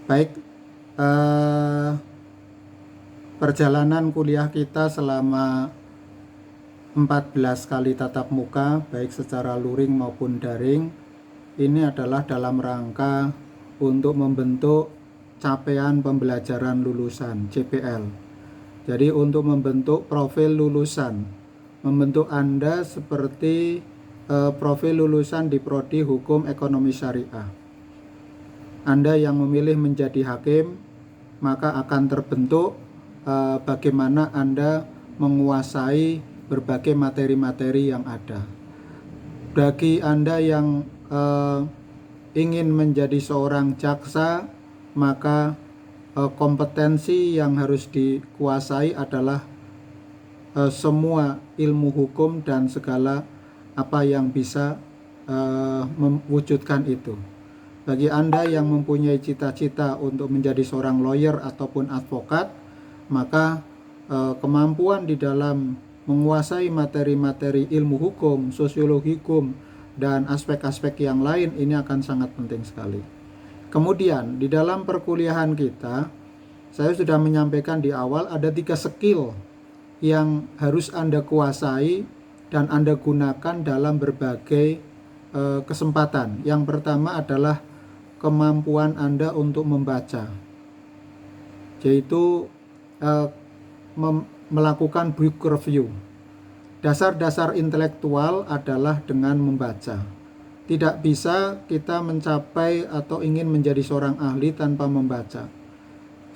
Baik, eh, perjalanan kuliah kita selama 14 kali tatap muka, baik secara luring maupun daring, ini adalah dalam rangka untuk membentuk capaian pembelajaran lulusan CPL. Jadi untuk membentuk profil lulusan, membentuk Anda seperti profil lulusan di Prodi Hukum Ekonomi Syariah. Anda yang memilih menjadi hakim, maka akan terbentuk bagaimana Anda menguasai berbagai materi-materi yang ada. Bagi Anda yang ingin menjadi seorang jaksa, maka kompetensi yang harus dikuasai adalah semua ilmu hukum dan segala apa yang bisa mewujudkan itu. Bagi Anda yang mempunyai cita-cita untuk menjadi seorang lawyer ataupun advokat, maka kemampuan di dalam menguasai materi-materi ilmu hukum, sosiologi hukum, dan aspek-aspek yang lain ini akan sangat penting sekali. Kemudian di dalam perkuliahan kita, saya sudah menyampaikan di awal ada 3 skill yang harus Anda kuasai dan Anda gunakan dalam berbagai kesempatan. Yang pertama adalah kemampuan Anda untuk membaca, yaitu melakukan book review. Dasar-dasar intelektual adalah dengan membaca. Tidak bisa kita mencapai atau ingin menjadi seorang ahli tanpa membaca.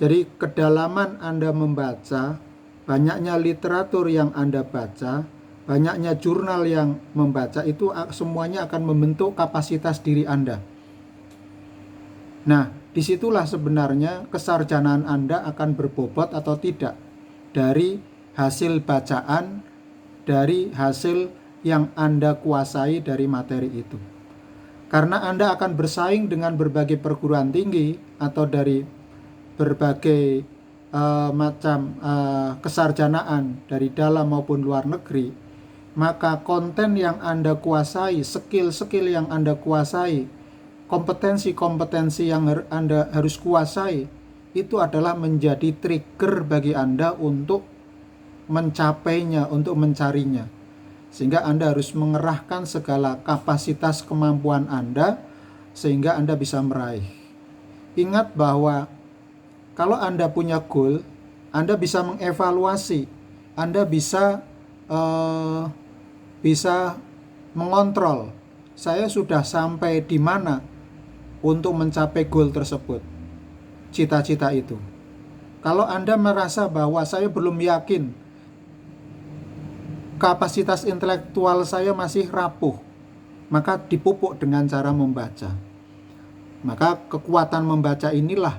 Jadi kedalaman Anda membaca, banyaknya literatur yang Anda baca, banyaknya jurnal yang membaca, itu semuanya akan membentuk kapasitas diri Anda. Nah, disitulah sebenarnya kesarjanaan Anda akan berbobot atau tidak dari hasil bacaan, dari hasil yang Anda kuasai dari materi itu. Karena Anda akan bersaing dengan berbagai perguruan tinggi atau dari berbagai macam kesarjanaan dari dalam maupun luar negeri, maka konten yang Anda kuasai, skill-skill yang Anda kuasai, kompetensi-kompetensi yang Anda harus kuasai, itu adalah menjadi trigger bagi Anda untuk mencapainya, untuk mencarinya. Sehingga Anda harus mengerahkan segala kapasitas kemampuan Anda sehingga Anda bisa meraih. Ingat bahwa kalau Anda punya goal, Anda bisa mengevaluasi, Anda bisa mengontrol, saya sudah sampai di mana untuk mencapai goal tersebut, cita-cita itu. Kalau Anda merasa bahwa saya belum yakin, kapasitas intelektual saya masih rapuh, maka dipupuk dengan cara membaca. Maka kekuatan membaca inilah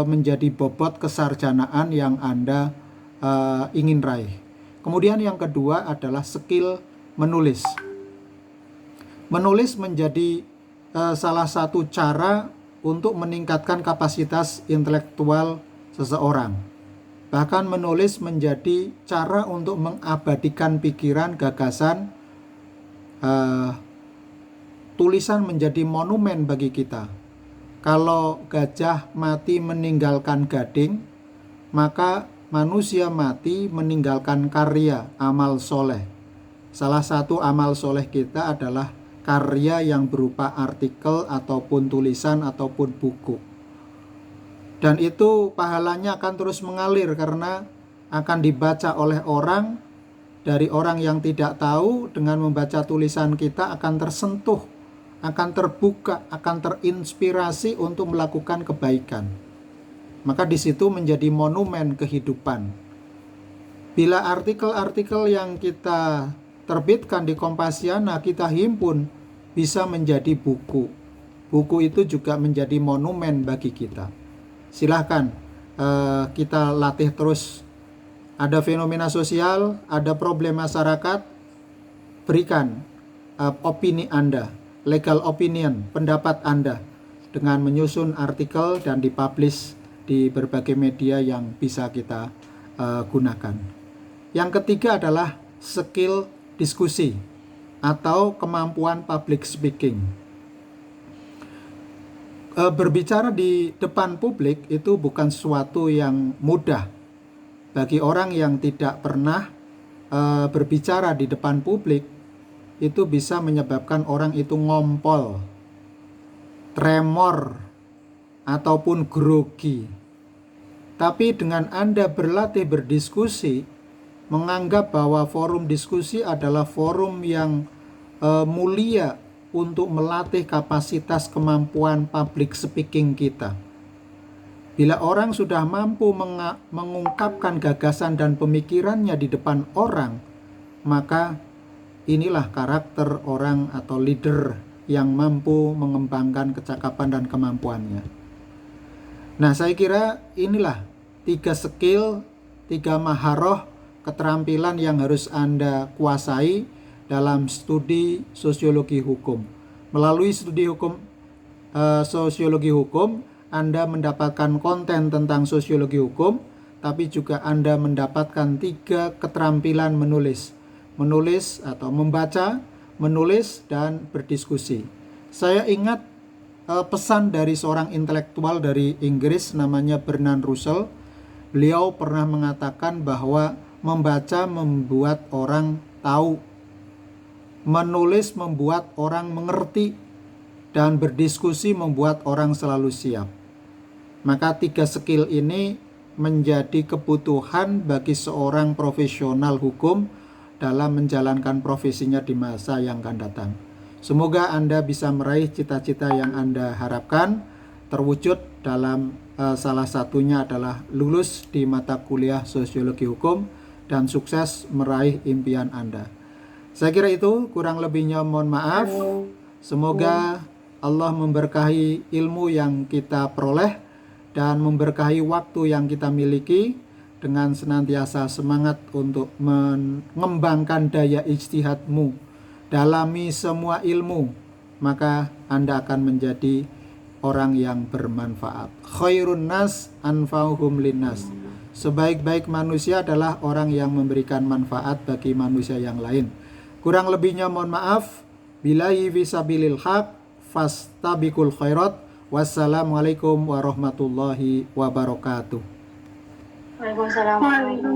menjadi bobot kesarjanaan yang Anda ingin raih. Kemudian yang kedua adalah skill menulis. Menulis menjadi salah satu cara untuk meningkatkan kapasitas intelektual seseorang. Bahkan menulis menjadi cara untuk mengabadikan pikiran, gagasan. Tulisan menjadi monumen bagi kita. Kalau gajah mati meninggalkan gading, maka manusia mati meninggalkan karya, amal soleh. Salah satu amal soleh kita adalah karya yang berupa artikel ataupun tulisan ataupun buku. Dan itu pahalanya akan terus mengalir karena akan dibaca oleh orang, dari orang yang tidak tahu. Dengan membaca tulisan kita akan tersentuh, akan terbuka, akan terinspirasi untuk melakukan kebaikan. Maka di situ menjadi monumen kehidupan. Bila artikel-artikel yang kita terbitkan di Kompasiana kita himpun bisa menjadi buku. Buku itu juga menjadi monumen bagi kita. Silahkan kita latih terus. Ada fenomena sosial, ada problem masyarakat, berikan opini Anda, legal opinion, pendapat Anda dengan menyusun artikel dan dipublish di berbagai media yang bisa kita gunakan. Yang ketiga adalah skill diskusi atau kemampuan public speaking. Berbicara di depan publik itu bukan sesuatu yang mudah bagi orang yang tidak pernah berbicara di depan publik. Itu bisa menyebabkan orang itu ngompol, tremor, ataupun grogi. Tapi dengan Anda berlatih berdiskusi, menganggap bahwa forum diskusi adalah forum yang mulia untuk melatih kapasitas kemampuan public speaking kita. Bila orang sudah mampu mengungkapkan gagasan dan pemikirannya di depan orang, maka inilah karakter orang atau leader yang mampu mengembangkan kecakapan dan kemampuannya. Nah, saya kira inilah 3 skill, 3 maharoh, keterampilan yang harus Anda kuasai dalam studi sosiologi hukum. Melalui studi sosiologi hukum, Anda mendapatkan konten tentang sosiologi hukum, tapi juga Anda mendapatkan 3 keterampilan menulis. Menulis atau membaca, menulis, dan berdiskusi. Saya ingat pesan dari seorang intelektual dari Inggris namanya Bernard Russell. Beliau pernah mengatakan bahwa membaca membuat orang tahu, menulis membuat orang mengerti, dan berdiskusi membuat orang selalu siap. Maka 3 skill ini menjadi kebutuhan bagi seorang profesional hukum dalam menjalankan profesinya di masa yang akan datang. Semoga Anda bisa meraih cita-cita yang Anda harapkan terwujud dalam salah satunya adalah lulus di mata kuliah sosiologi hukum dan sukses meraih impian Anda. Saya kira itu, kurang lebihnya mohon maaf. Semoga Allah memberkahi ilmu yang kita peroleh dan memberkahi waktu yang kita miliki dengan senantiasa semangat untuk mengembangkan daya ijtihadmu, dalami semua ilmu, maka Anda akan menjadi orang yang bermanfaat. Khairun nas anfa'uhum linnas. Sebaik-baik manusia adalah orang yang memberikan manfaat bagi manusia yang lain. Kurang lebihnya mohon maaf. Billahi fisabilil haq fastabiqul khairat. Wassalamualaikum warahmatullahi wabarakatuh. Waalaikumsalam.